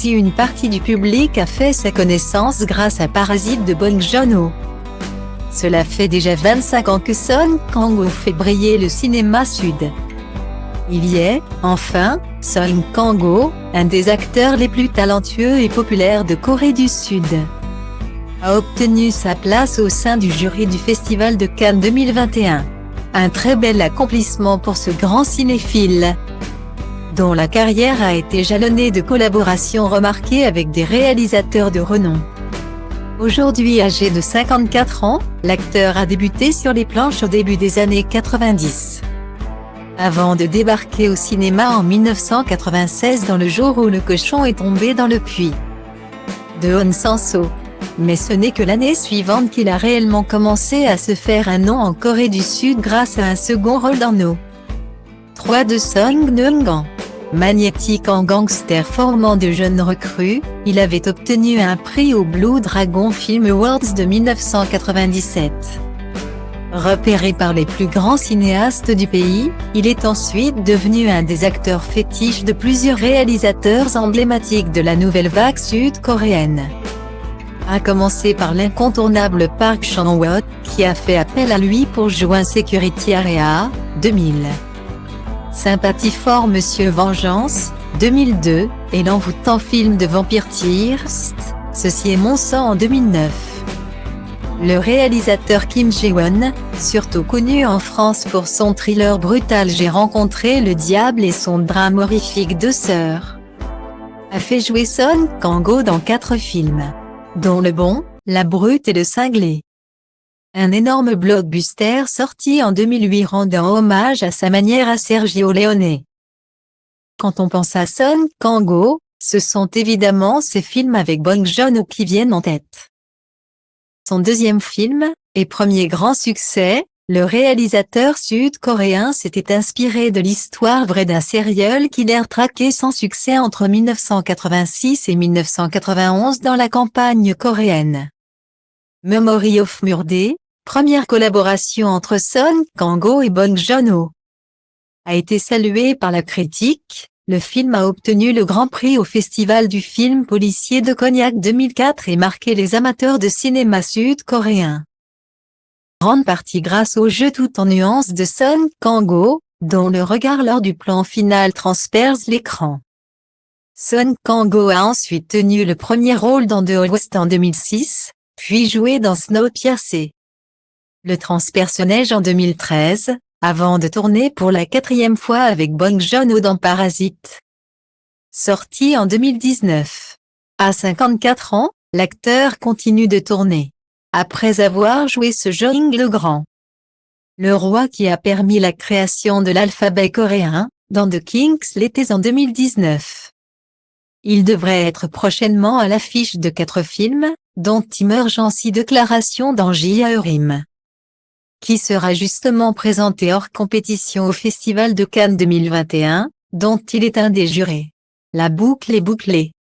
aussi une partie du public a fait sa connaissance grâce à Parasite de Bong Joon-ho. Cela fait déjà 25 ans que Son Kang-ho fait briller le cinéma sud. Il y est, enfin, Son Kang-ho, un des acteurs les plus talentueux et populaires de Corée du Sud, a obtenu sa place au sein du jury du Festival de Cannes 2021. Un très bel accomplissement pour ce grand cinéphile, dont la carrière a été jalonnée de collaborations remarquées avec des réalisateurs de renom. Aujourd'hui âgé de 54 ans, l'acteur a débuté sur les planches au début des années 90. Avant de débarquer au cinéma en 1996 dans Le jour où le cochon est tombé dans le puits de Hong Sang-soo. Mais ce n'est que l'année suivante qu'il a réellement commencé à se faire un nom en Corée du Sud grâce à un second rôle dans No. 3 de Song Neung-han. Magnétique en gangster formant de jeunes recrues, il avait obtenu un prix au Blue Dragon Film Awards de 1997. Repéré par les plus grands cinéastes du pays, il est ensuite devenu un des acteurs fétiches de plusieurs réalisateurs emblématiques de la nouvelle vague sud-coréenne. À commencer par l'incontournable Park Chan-wook, qui a fait appel à lui pour jouer Security Area, 2000. Sympathie for Monsieur Vengeance, 2002, et l'envoûtant film de Vampire Thirst, Ceci est mon sang en 2009. Le réalisateur Kim Jae-won, surtout connu en France pour son thriller brutal J'ai rencontré le diable et son drame horrifique Deux sœurs, a fait jouer Son Kang-ho dans 4 films, dont Le Bon, La Brute et Le Cinglé. Un énorme blockbuster sorti en 2008 rendant hommage à sa manière à Sergio Leone. Quand on pense à Son Kang-ho, ce sont évidemment ses films avec Bong Joon-ho qui viennent en tête. Son deuxième film, et premier grand succès, le réalisateur sud-coréen s'était inspiré de l'histoire vraie d'un serial killer traqué sans succès entre 1986 et 1991 dans la campagne coréenne. Memory of Murder, première collaboration entre Son Kang-ho et Bong Joon-ho, a été salué par la critique. Le film a obtenu le Grand Prix au Festival du film policier de Cognac 2004 et marqué les amateurs de cinéma sud-coréen. Grande partie grâce au jeu tout en nuances de Son Kang-ho, dont le regard lors du plan final transperce l'écran. Son Kang-ho a ensuite tenu le premier rôle dans The Host en 2006, puis joué dans Snowpiercer, le transpersonnage en 2013, avant de tourner pour la 4e fois avec Bong Joon-ho dans Parasite, sorti en 2019. À 54 ans, l'acteur continue de tourner, après avoir joué ce Jong le Grand, le roi qui a permis la création de l'alphabet coréen, dans The King's l'été en 2019. Il devrait être prochainement à l'affiche de 4 films, dont Emergency Declaration dans J.A.E.R.I.M., qui sera justement présenté hors compétition au Festival de Cannes 2021, dont il est un des jurés. La boucle est bouclée.